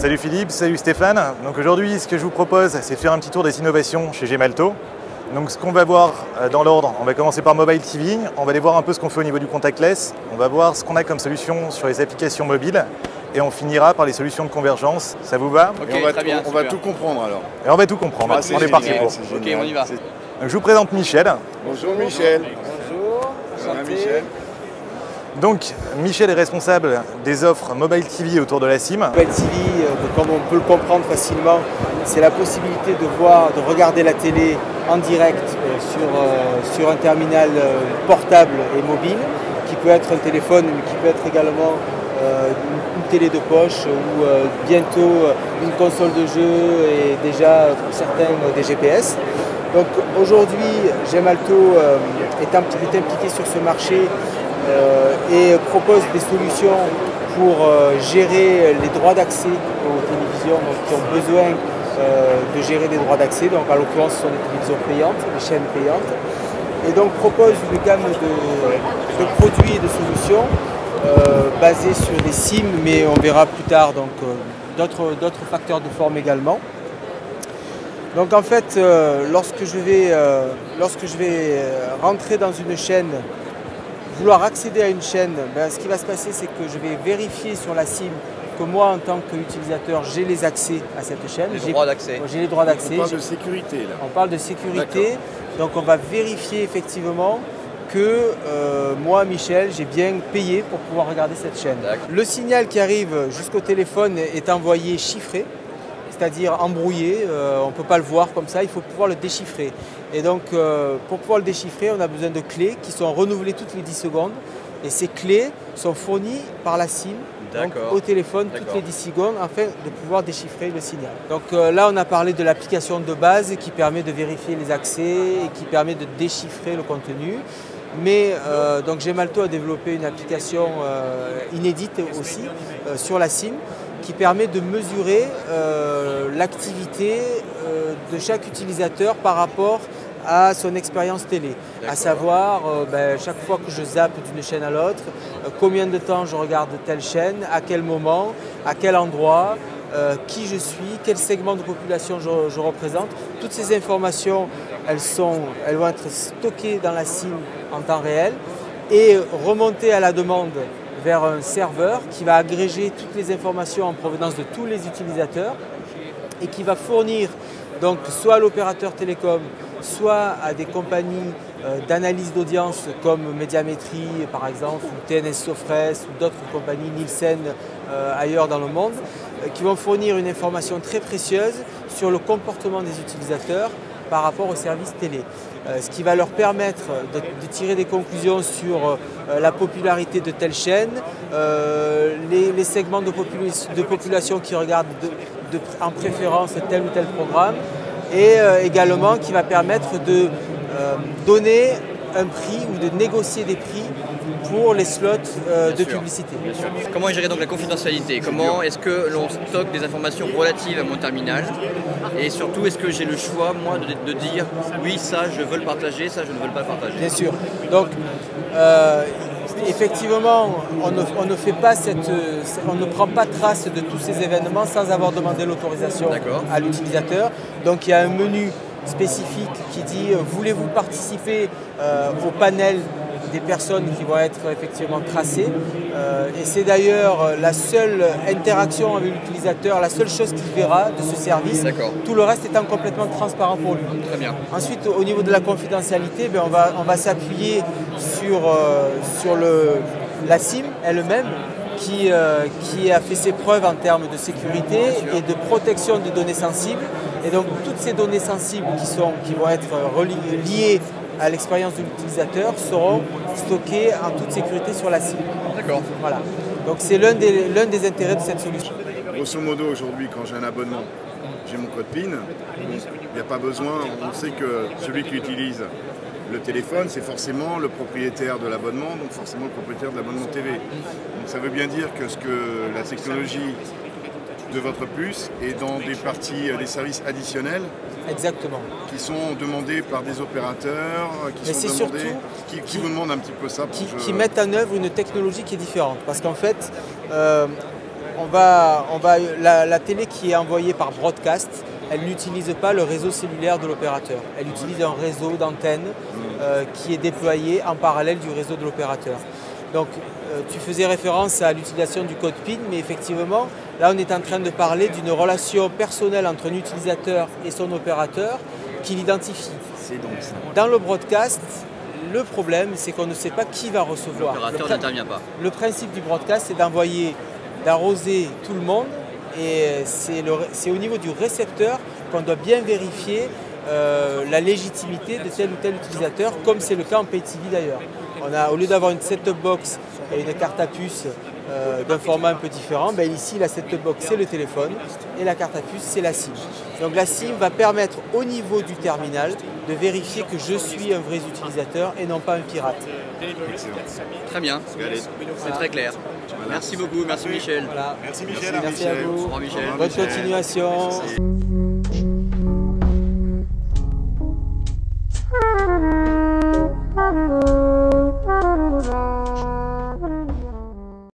Salut Philippe, salut Stéphane. Donc aujourd'hui, ce que je vous propose, c'est de faire un petit tour des innovations chez Gemalto. Donc ce qu'on va voir dans l'ordre, on va commencer par Mobile TV, on va aller voir un peu ce qu'on fait au niveau du contactless, on va voir ce qu'on a comme solution sur les applications mobiles et on finira par les solutions de convergence. Ça vous va? Ok, très bien, on va tout comprendre alors. Et on va tout comprendre, on est parti pour. Ok, on y va. Donc, je vous présente Michel. Bonjour Michel. Bonjour, Ça va enchanté. Michel? Donc Michel est responsable des offres Mobile TV autour de la SIM. Mobile TV, comme on peut le comprendre facilement, c'est la possibilité de regarder la télé en direct sur un terminal portable et mobile, qui peut être un téléphone, mais qui peut être également une télé de poche ou bientôt une console de jeu et déjà pour certains des GPS. Donc aujourd'hui, Gemalto est impliqué sur ce marché et propose des solutions pour gérer les droits d'accès aux télévisions qui ont besoin de gérer des droits d'accès. Donc en l'occurrence, ce sont des télévisions payantes, des chaînes payantes. Et donc propose une gamme de produits et de solutions basés sur des SIM, mais on verra plus tard donc d'autres facteurs de forme également. Donc en fait, lorsque je vais rentrer dans une chaîne, vouloir accéder à une chaîne, ce qui va se passer, c'est que je vais vérifier sur la SIM que moi, en tant qu'utilisateur, j'ai les accès à cette chaîne. Les droits d'accès. J'ai les droits d'accès. On parle de sécurité là. On parle de sécurité. Donc on va vérifier effectivement que moi, Michel, j'ai bien payé pour pouvoir regarder cette chaîne. Le signal qui arrive jusqu'au téléphone est envoyé chiffré, c'est-à-dire embrouillé, on ne peut pas le voir comme ça, il faut pouvoir le déchiffrer. Et donc pour pouvoir le déchiffrer, on a besoin de clés qui sont renouvelées toutes les 10 secondes. Et ces clés sont fournies par la SIM donc, au téléphone toutes les 10 secondes afin de pouvoir déchiffrer le signal. Donc là, on a parlé de l'application de base qui permet de vérifier les accès et qui permet de déchiffrer le contenu. Mais donc Gemalto a développé une application inédite aussi sur la SIM qui permet de mesurer l'activité de chaque utilisateur par rapport à son expérience télé, à savoir chaque fois que je zappe d'une chaîne à l'autre, combien de temps je regarde telle chaîne, à quel moment, à quel endroit, qui je suis, quel segment de population je représente. Toutes ces informations, elles vont être stockées dans la SIM en temps réel et remontées à la demande vers un serveur qui va agréger toutes les informations en provenance de tous les utilisateurs et qui va fournir donc soit à l'opérateur télécom, soit à des compagnies d'analyse d'audience comme Médiamétrie par exemple, ou TNS Sofres ou d'autres compagnies Nielsen ailleurs dans le monde, qui vont fournir une information très précieuse sur le comportement des utilisateurs par rapport aux services télé. Ce qui va leur permettre de tirer des conclusions sur la popularité de telle chaîne, les segments de population qui regardent en préférence tel ou tel programme, et également qui va permettre de donner un prix ou de négocier des prix pour les slots de publicité. Bien sûr. Comment est gérée donc la confidentialité? Comment est-ce que l'on stocke des informations relatives à mon terminal? Et surtout, est-ce que j'ai le choix, moi, de dire oui, ça, je veux le partager, ça, je ne veux pas le partager? Bien sûr. Donc, effectivement, on ne prend pas trace de tous ces événements sans avoir demandé l'autorisation à l'utilisateur. Donc, il y a un menu spécifique qui dit voulez-vous participer au panel des personnes qui vont être effectivement tracées et c'est d'ailleurs la seule interaction avec l'utilisateur, la seule chose qu'il verra de ce service, tout le reste étant complètement transparent pour lui. Très bien. Ensuite, au niveau de la confidentialité, on va s'appuyer sur la SIM elle-même qui a fait ses preuves en termes de sécurité et de protection des données sensibles. Et donc toutes ces données sensibles qui vont être liées à l'expérience de l'utilisateur seront stockées en toute sécurité sur la SIM. D'accord. Voilà. Donc c'est l'un des intérêts de cette solution. Grosso modo, aujourd'hui, quand j'ai un abonnement, j'ai mon code PIN. Il n'y a pas besoin, on sait que celui qui utilise le téléphone, c'est forcément le propriétaire de l'abonnement, donc forcément le propriétaire de l'abonnement TV. Donc ça veut bien dire que la technologie de votre puce est dans des parties, des services additionnels. Exactement. Qui sont demandés par des opérateurs, qui vous demandent un petit peu ça. Qui mettent en œuvre une technologie qui est différente. Parce qu'en fait, la télé qui est envoyée par broadcast, elle n'utilise pas le réseau cellulaire de l'opérateur. Elle utilise un réseau d'antennes qui est déployé en parallèle du réseau de l'opérateur. Donc tu faisais référence à l'utilisation du code PIN, mais effectivement, là on est en train de parler d'une relation personnelle entre un utilisateur et son opérateur qui l'identifie. C'est donc ça. Dans le broadcast, le problème c'est qu'on ne sait pas qui va recevoir. L'opérateur n'intervient pas. Le principe du broadcast c'est d'arroser tout le monde et c'est au niveau du récepteur qu'on doit bien vérifier la légitimité de tel ou tel utilisateur, comme c'est le cas en Pay TV d'ailleurs. Au lieu d'avoir une set-top box et une carte à puce d'un format un peu différent, ici la set-top box c'est le téléphone et la carte à puce c'est la SIM. Donc la SIM va permettre au niveau du terminal de vérifier que je suis un vrai utilisateur et non pas un pirate. Excellent. Très bien, c'est très clair. Voilà. Merci beaucoup, merci Michel. Voilà. Merci Michel. Merci à vous. Au revoir Michel. Bonne continuation. Merci.